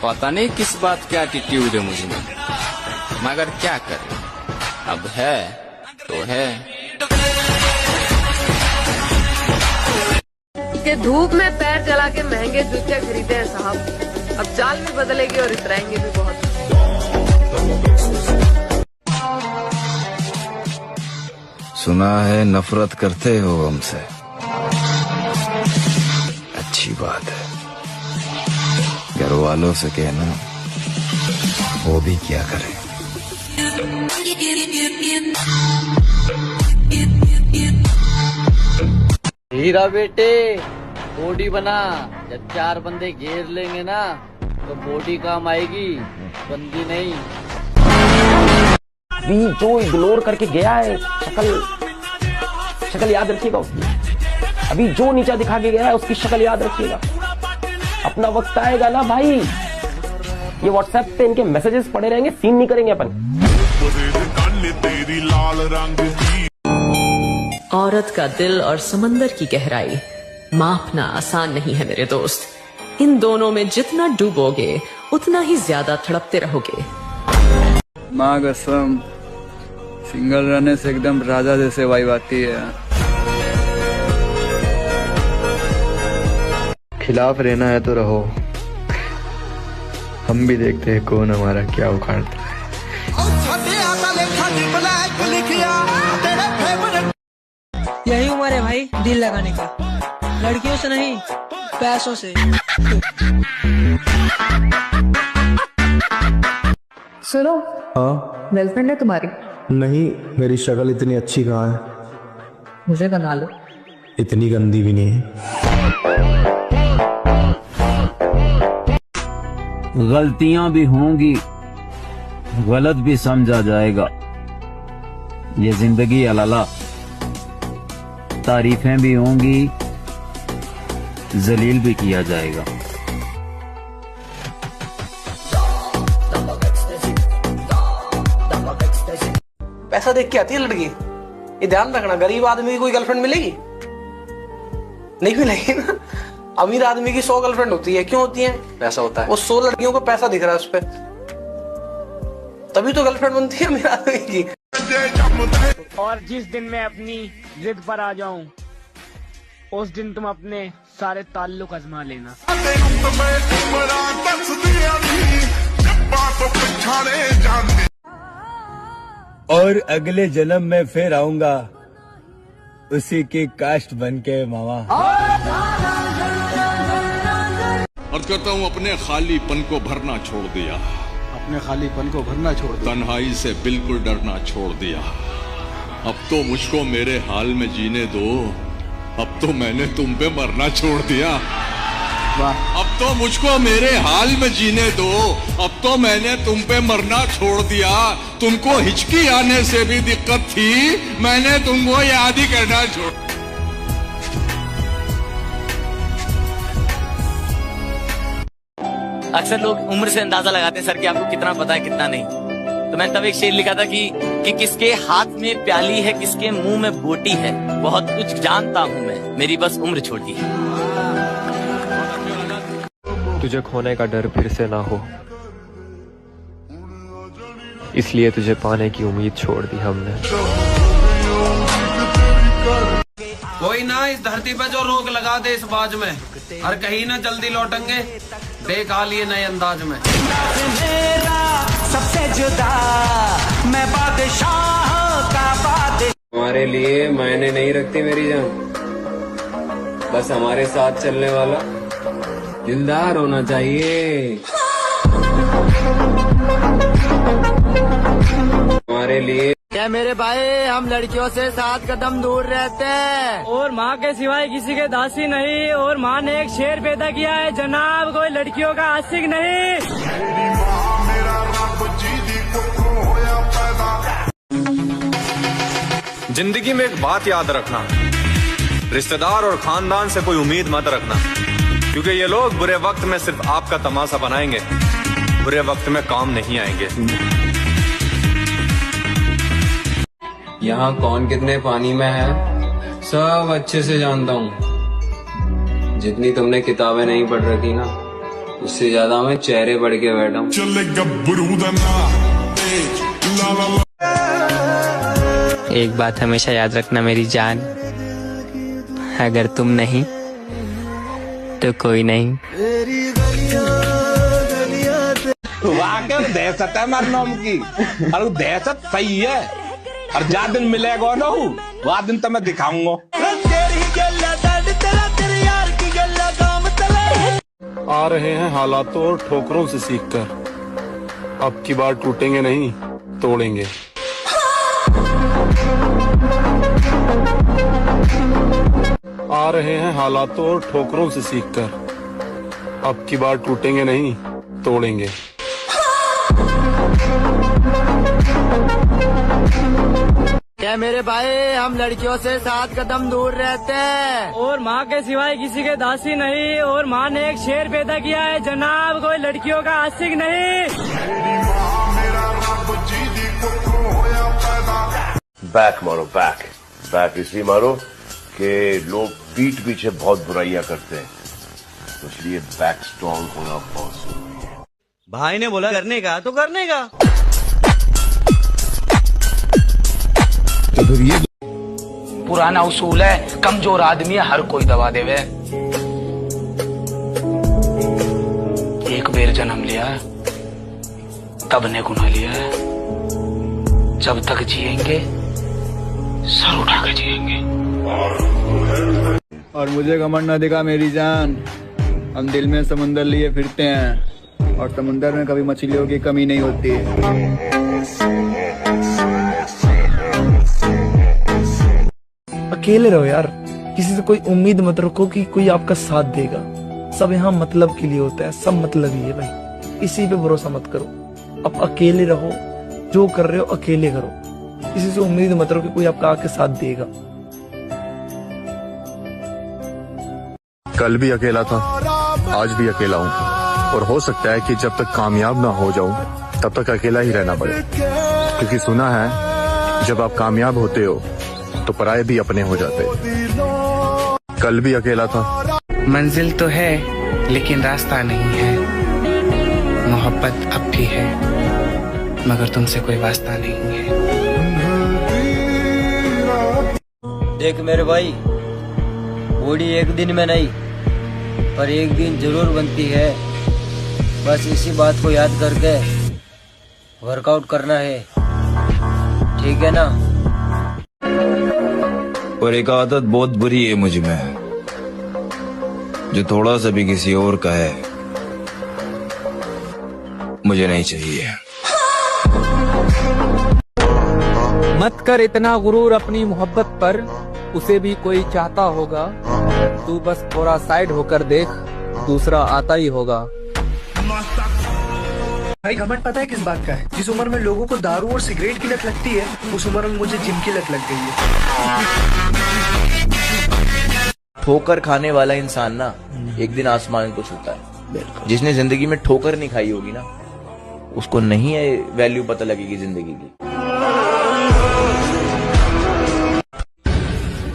पता नहीं किस बात का एटीट्यूड है मुझ में, मगर क्या करें, अब है तो है। कि धूप में पैर जला के महंगे जूते खरीदे हैं साहब, अब चाल भी बदलेगी और इतराएंगे भी बहुत। सुना है नफरत करते हो हमसे, अच्छी बात है। घर वालों से कहना वो भी क्या करें। हीरा बेटे बॉडी बना, जब 4 बंदे घेर लेंगे ना तो बॉडी काम आएगी, बंदी नहीं। भी जो इग्नोर करके गया है, शक्ल याद रखिएगा उसकी। अभी जो नीचा दिखा के गया है उसकी शक्ल याद रखिएगा। अपना वक्त आएगा ना भाई, ये व्हाट्सएप पे इनके मैसेजेस पड़े रहेंगे, सीन नहीं करेंगे अपन। औरत का दिल और समंदर की गहराई मापना आसान नहीं है मेरे दोस्त। इन दोनों में जितना डूबोगे उतना ही ज्यादा तड़पते रहोगे। माँ कसम, सिंगल रहने से एकदम राजा जैसे वाइब आती है। खिलाफ रहना है तो रहो, हम भी देखते हैं कौन हमारा क्या उखाड़ता है। यही उम्र है भाई दिल लगाने का, लड़कियों से नहीं पैसों से। सुनो, हाँ गर्लफ्रेंड है तुम्हारी? नहीं, मेरी शक्ल इतनी अच्छी कहाँ है। मुझे बना लो। इतनी गंदी भी नहीं है। गलतियां भी होंगी, गलत भी समझा जाएगा, ये जिंदगी अलाला। तारीफें भी होंगी, जलील भी किया जाएगा। पैसा देख के आती है लड़की, ये ध्यान रखना। गरीब आदमी की कोई गर्लफ्रेंड मिलेगी? नहीं मिलेगी ना। अमीर आदमी की 100 गर्लफ्रेंड होती है, क्यों होती है? पैसा होता है। वो 100 लड़कियों को पैसा दिख रहा है उस पे, तभी तो गर्लफ्रेंड बनती है अमीर आदमी की। और जिस दिन मैं अपनी जिद पर आ जाऊं, उस दिन तुम अपने सारे ताल्लुक आजमा लेना। और अगले जन्म में फिर आऊंगा उसी की कास्ट बन के मामा। और कहता हूँ अपने खालीपन को भरना छोड़ दिया, अपने खालीपन को भरना छोड़ दिया, तन्हाई से बिल्कुल डरना छोड़ दिया। अब तो मुझको मेरे हाल में जीने दो, अब तो मैंने तुम पे मरना छोड़ दिया। अब तो मुझको मेरे हाल में जीने दो, अब तो मैंने तुम पे मरना छोड़ दिया। तुमको हिचकी आने से भी दिक्कत थी, मैंने तुमको याद ही करना छोड़। अक्सर लोग उम्र से अंदाजा लगाते हैं सर कि आपको कितना पता है कितना नहीं। तो मैंने तब एक शेर लिखा था कि किसके हाथ में प्याली है, किसके मुंह में बोटी है, बहुत कुछ जानता हूँ मैं, मेरी बस उम्र छोटी है। तुझे खोने का डर फिर से ना हो, इसलिए तुझे पाने की उम्मीद छोड़ दी हमने। कोई ना इस धरती पे जो रोक लगा दे इस बाज में, और कहीं ना जल्दी लौटेंगे देख आ लिए नए अंदाज में। सबसे जुदा मैं बादशाह का बादशाह। हमारे लिए मायने नहीं रखती मेरी जान, बस हमारे साथ चलने वाला दिलदार होना चाहिए। हमारे लिए क्या मेरे भाई, हम लड़कियों से 7 कदम दूर रहते हैं और माँ के सिवाय किसी के दासी नहीं। और माँ ने एक शेर पैदा किया है जनाब, कोई लड़कियों का आशिक नहीं। जिंदगी में एक बात याद रखना, रिश्तेदार और खानदान से कोई उम्मीद मत रखना, क्योंकि ये लोग बुरे वक्त में सिर्फ आपका तमाशा बनाएंगे, बुरे वक्त में काम नहीं आएंगे। यहाँ कौन कितने पानी में है सब अच्छे से जानता हूँ। जितनी तुमने किताबें नहीं पढ़ रखी ना, उससे ज्यादा मैं चेहरे बढ़ के बैठा हूँ। एक बात हमेशा याद रखना मेरी जान, अगर तुम नहीं तो कोई नहीं। वाकई दहशत है मेरे नाम की, और दहशत सही है। और जा दिन मिलेगा ना वह दिन तो मैं दिखाऊंगा। आ रहे हैं हालातों और ठोकरों से सीखकर, अब की बार टूटेंगे नहीं तोड़ेंगे। आ रहे हैं हालातों और ठोकरों से सीखकर, अब की बार टूटेंगे नहीं तोड़ेंगे। क्या मेरे भाई, हम लड़कियों से 7 कदम दूर रहते हैं और माँ के सिवाय किसी के दासी नहीं। और माँ ने एक शेर पैदा किया है जनाब, कोई लड़कियों का आशिक नहीं। बैक मारो, बैक इसलिए मारो कि लोग पीठ पीछे बहुत बुराइयां करते हैं, तो इसलिए बैक स्ट्रॉन्ग होना बहुत जरूरी है। भाई ने बोला करने का तो करने का। तो फिर ये पुराना उसूल है, कमजोर आदमी हर कोई दबा देवे। एक बेर जन्म लिया तब ने गुना लिया, जब तक जिएंगे सर उठा के जिएंगे। और मुझे घमंड न दिखा मेरी जान, हम दिल में समुंदर लिए फिरते हैं और समुंदर में कभी मछलियों की कमी नहीं होती। अकेले रहो यार, किसी से कोई उम्मीद मत रखो कि कोई आपका साथ देगा। सब यहाँ मतलब के लिए होता है, सब मतलब ही है भाई, इसी पे भरोसा मत करो। अब अकेले रहो, जो कर रहे हो अकेले करो, किसी से उम्मीद मत रखो कि कोई आपका आके साथ देगा। कल भी अकेला था, आज भी अकेला हूँ, और हो सकता है कि जब तक कामयाब ना हो जाऊं तब तक अकेला ही रहना पड़े, क्योंकि सुना है जब आप कामयाब होते हो तो पराये भी अपने हो जाते। कल भी अकेला था। मंजिल तो है लेकिन रास्ता नहीं है, मोहब्बत अब भी है मगर तुमसे कोई वास्ता नहीं है। देख मेरे भाई, बॉडी एक दिन में नहीं पर एक दिन जरूर बनती है। बस इसी बात को याद करके वर्कआउट करना है, ठीक है ना? और एक आदत बहुत बुरी है मुझ में, जो थोड़ा सा भी किसी और का है मुझे नहीं चाहिए। मत कर इतना गुरूर अपनी मोहब्बत पर, उसे भी कोई चाहता होगा। तू बस थोड़ा साइड होकर देख, दूसरा आता ही होगा। भाई घमंड पता है किस बात का है? जिस उम्र में लोगों को दारू और सिगरेट की लत लगती है, उस उम्र में मुझे जिम की लत लग गई है। ठोकर खाने वाला इंसान ना एक दिन आसमान को छूता है। जिसने जिंदगी में ठोकर नहीं खाई होगी ना, उसको नहीं है वैल्यू पता लगेगी जिंदगी की।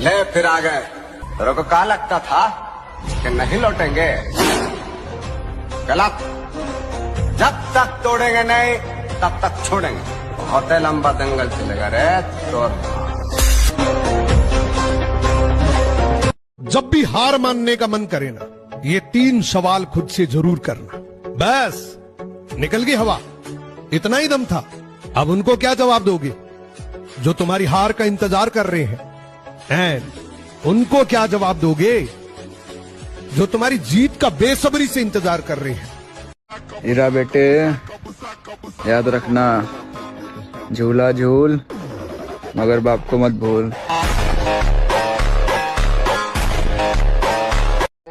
ले फिर आ गए। तेरे को क्या लगता था कि नहीं लौटेंगे? गलत। जब तक तोड़ेंगे नहीं तब तक छोड़ेंगे। बहुत लंबा दंगल चलेगा रे तो। जब भी हार मानने का मन करे ना, ये 3 सवाल खुद से जरूर करना। बस निकल गई हवा, इतना ही दम था। अब उनको क्या जवाब दोगे जो तुम्हारी हार का इंतजार कर रहे हैं? एंड उनको क्या जवाब दोगे जो तुम्हारी जीत का बेसब्री से इंतजार कर रहे हैं? हीरा बेटे, याद रखना, झूला झूल मगर बाप को मत भूल।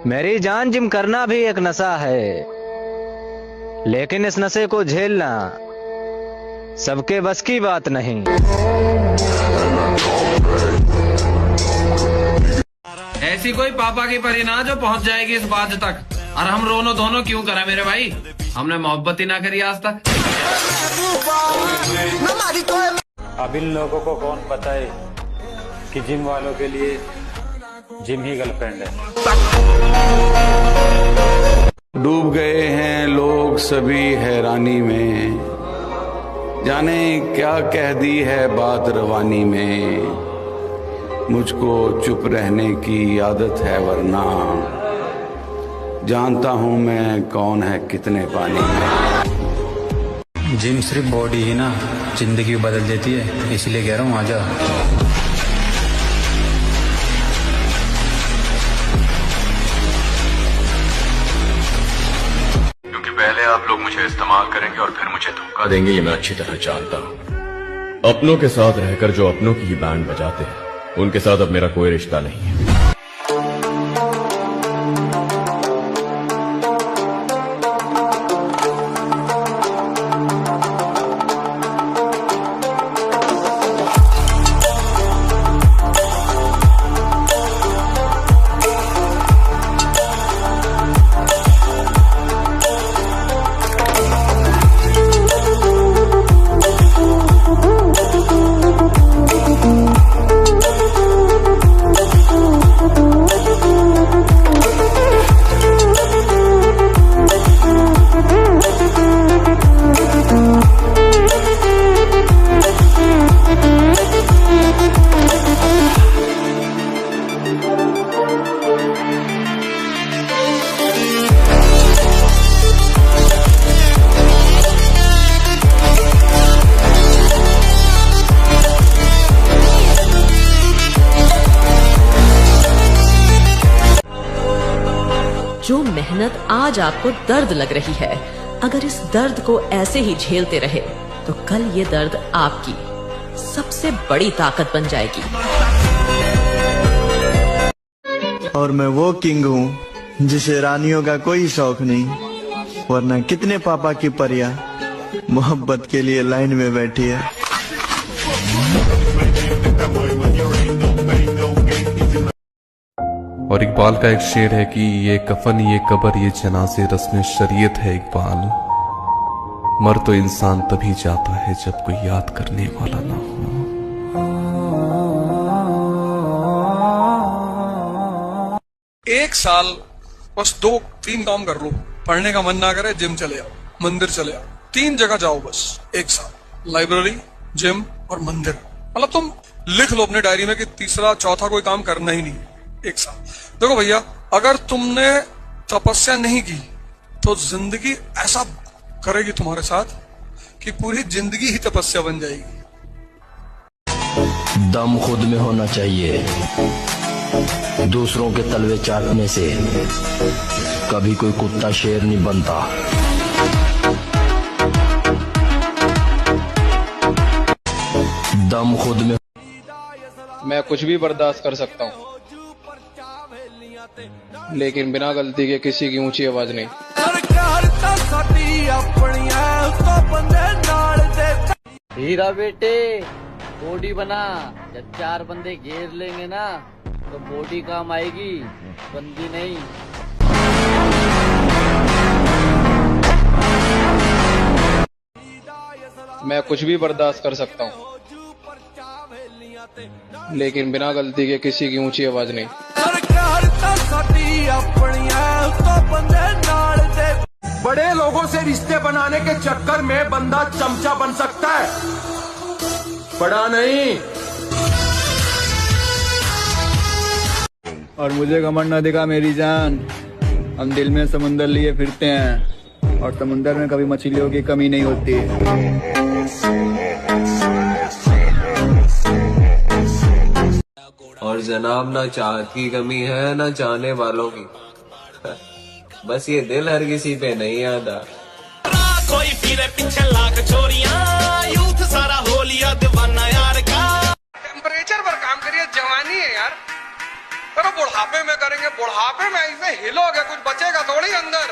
मेरी जान, जिम करना भी एक नशा है, लेकिन इस नशे को झेलना सबके बस की बात नहीं। ऐसी कोई पापा की परी ना जो पहुंच जाएगी इस बात तक। और हम रोनो दोनों क्यों करा मेरे भाई? हमने मोहब्बत ही ना करी आज तक। अब इन लोगों को कौन बताए कि जिम वालों के लिए जिम ही गर्लफ्रेंड है। डूब गए हैं लोग सभी हैरानी में, जाने क्या कह दी है बात रवानी में। मुझको चुप रहने की आदत है वरना जानता हूं मैं कौन है कितने पानी में। जिम सिर्फ बॉडी ही ना जिंदगी बदल देती है, इसलिए कह रहा हूँ आजा। क्योंकि पहले आप लोग मुझे इस्तेमाल करेंगे और फिर मुझे धोखा देंगे, ये मैं अच्छी तरह जानता हूँ। अपनों के साथ रहकर जो अपनों की ही बैंड बजाते हैं, उनके साथ अब मेरा कोई रिश्ता नहीं है। जो मेहनत आज आपको दर्द लग रही है, अगर इस दर्द को ऐसे ही झेलते रहे तो कल ये दर्द आपकी सबसे बड़ी ताकत बन जाएगी। और मैं वो किंग हूँ जिसे रानियों का कोई शौक नहीं, वरना कितने पापा की परियां मोहब्बत के लिए लाइन में बैठी है। और इकबाल का एक शेर है कि ये कफन ये कबर ये जनाज़े रस्म शरीयत है इकबाल, मर तो इंसान तभी जाता है जब कोई याद करने वाला ना हो। एक साल बस 2-3 काम कर लो, पढ़ने का मन ना करे जिम चले आओ, मंदिर चले आओ, 3 जगह जाओ बस एक साल, लाइब्रेरी, जिम और मंदिर। मतलब तुम लिख लो अपने डायरी में कि तीसरा चौथा कोई काम करना ही नहीं एक साल। देखो भैया, अगर तुमने तपस्या नहीं की तो जिंदगी ऐसा करेगी तुम्हारे साथ कि पूरी जिंदगी ही तपस्या बन जाएगी। दम खुद में होना चाहिए, दूसरों के तलवे चाटने से कभी कोई कुत्ता शेर नहीं बनता। दम खुद में। मैं कुछ भी बर्दाश्त कर सकता हूँ, लेकिन बिना गलती के किसी की ऊंची आवाज नहीं। हीरा बेटे, बॉडी बना, जब 4 बंदे घेर लेंगे ना तो बॉडी काम आएगी, बंदी नहीं। मैं कुछ भी बर्दाश्त कर सकता हूँ, लेकिन बिना गलती के किसी की ऊंची आवाज नहीं। बड़े लोगों से रिश्ते बनाने के चक्कर में बंदा चमचा बन सकता है, बड़ा नहीं। और मुझे घमंड न दिखा मेरी जान, हम दिल में समुंदर लिए फिरते हैं और समुंदर में कभी मछलियों की कमी नहीं होती। और जनाब ना चाहत की कमी है ना चाहने वालों की, बस ये दिल हर किसी पे नहीं आता। कोई फिरे पीछे लाख चोरियां, यूथ सारा हो लिया दीवाना यार का। टेम्परेचर पर काम करिए, जवानी है यार, करो बुढ़ापे में करेंगे, बुढ़ापे में ऐसे हिलोगे कुछ बचेगा थोड़ी अंदर।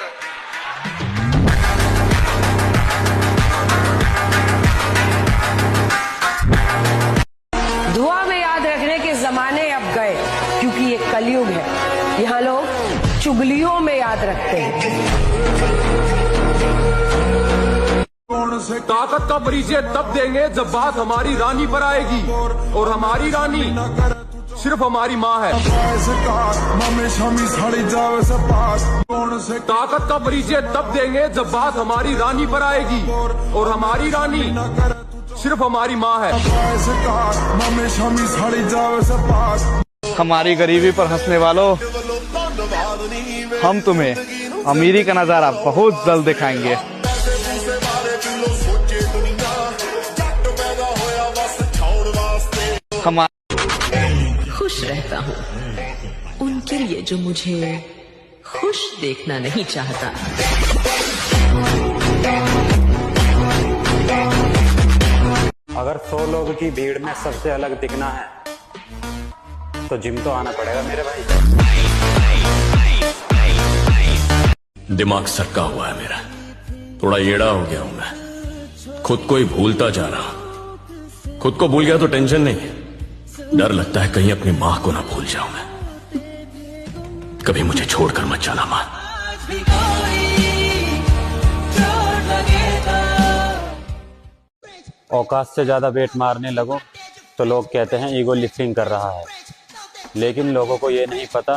दुआ में याद रखने के जमाने अब गए, क्योंकि ये कलयुग है, यहाँ लोग चुगलियों में याद रखते हैं। ताकत का परिचय तब देंगे जब बात हमारी रानी पर आएगी, और हमारी रानी सिर्फ हमारी माँ है। ताकत का परिचय तब देंगे जब बात हमारी रानी पर आएगी, और हमारी रानी सिर्फ हमारी माँ है। हमारी गरीबी पर हंसने वालों, हम तुम्हें अमीरी का नजारा बहुत जल्द दिखाएंगे। खुश रहता हूँ उनके लिए जो मुझे खुश देखना नहीं चाहता। अगर 100 लोगों की भीड़ में सबसे अलग दिखना है तो जिम तो आना पड़ेगा मेरे भाई। दिमाग सक्का हुआ है मेरा, थोड़ा येड़ा हो गया हूं मैं, खुद को ही भूलता जा रहा हूं। खुद को भूल गया तो टेंशन नहीं, डर लगता है कहीं अपनी मां को ना भूल जाऊं मैं। कभी मुझे छोड़कर मत जाना मां। औकात से ज्यादा वेट मारने लगो तो लोग कहते हैं ईगो लिफ्टिंग कर रहा है, लेकिन लोगों को ये नहीं पता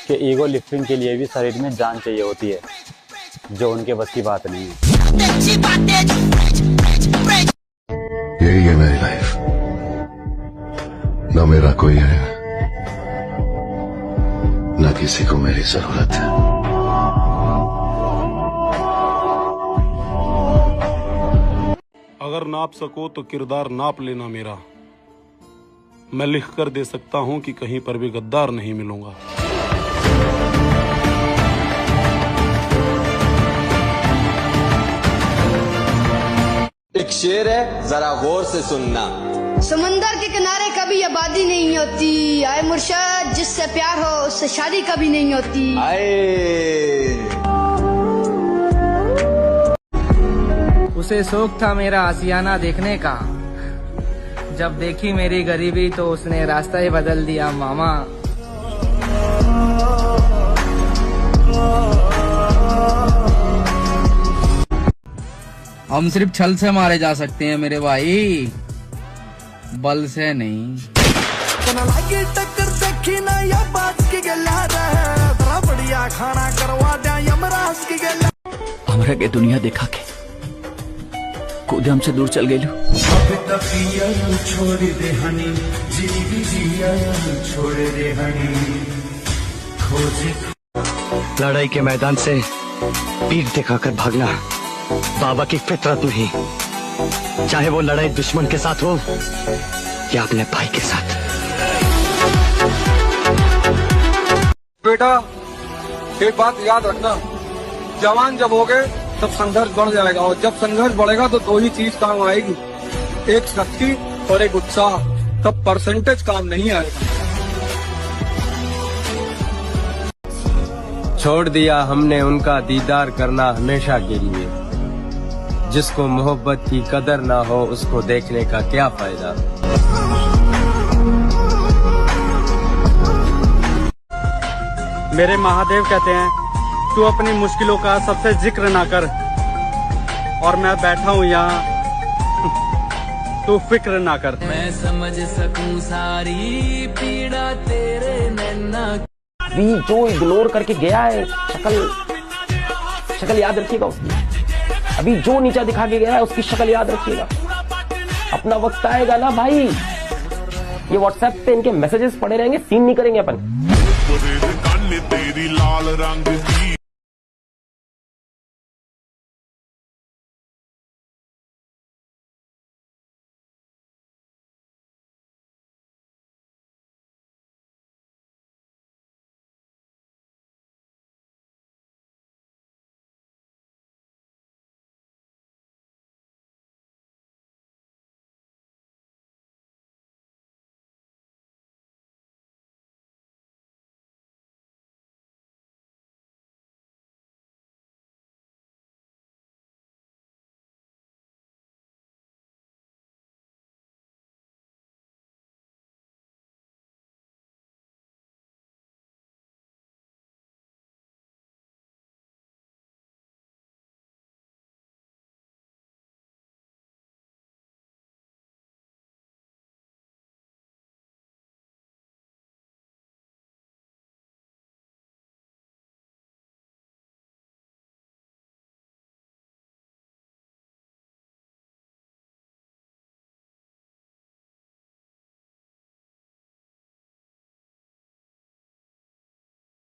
कि ईगो लिफ्टिंग के लिए भी शरीर में जान चाहिए होती है, जो उनके बस की बात नहीं है। यही है मेरी लाइफ, न मेरा कोई है न किसी को मेरी जरूरत है। अगर नाप सको तो किरदार नाप लेना मेरा, मैं लिख कर दे सकता हूं कि कहीं पर भी गद्दार नहीं मिलूंगा। एक शेर है, जरा गौर से सुनना। समंदर के किनारे कभी आबादी नहीं होती, आए मुर्शद जिससे प्यार हो उससे शादी कभी नहीं होती। उसे शौक था मेरा आशियाना देखने का, जब देखी मेरी गरीबी तो उसने रास्ता ही बदल दिया मामा। हम सिर्फ छल से मारे जा सकते हैं मेरे भाई, बल से नहीं। टक्कर देखी ना या बात की गला रहे, बड़ा बढ़िया खाना करवा दे यमराज की गला। हमरा के दुनिया देखा के खुद हमसे दूर चल गए। छोड़ दे हनी, छोड़ दे हनी। लड़ाई के मैदान से पीठ दिखाकर भागना बाबा की फितरत नहीं, चाहे वो लड़ाई दुश्मन के साथ हो या अपने भाई के साथ। बेटा एक बात याद रखना, जवान जब हो गए तब संघर्ष बढ़ जाएगा, और जब संघर्ष बढ़ेगा तो दो ही चीज काम आएगी, एक शक्ति और एक उत्साह। तब परसेंटेज काम नहीं आएगा। छोड़ दिया हमने उनका दीदार करना हमेशा के लिए, जिसको मोहब्बत की कदर ना हो उसको देखने का क्या फायदा। मेरे महादेव कहते हैं तू अपनी मुश्किलों का सबसे जिक्र ना कर, और मैं बैठा हूँ यहाँ तू फिक्र ना कर। मैं समझ सकूं सारी पीड़ा तेरे नैना। अभी जो इग्नोर करके गया है, शक्ल याद रखिएगा उसकी। अभी जो नीचा दिखा के गया है उसकी शक्ल याद रखिएगा। अपना वक्त आएगा ना भाई, ये व्हाट्सएप पे इनके मैसेजेस पड़े रहेंगे, सीन नहीं करेंगे अपन। तेरी लाल रंग की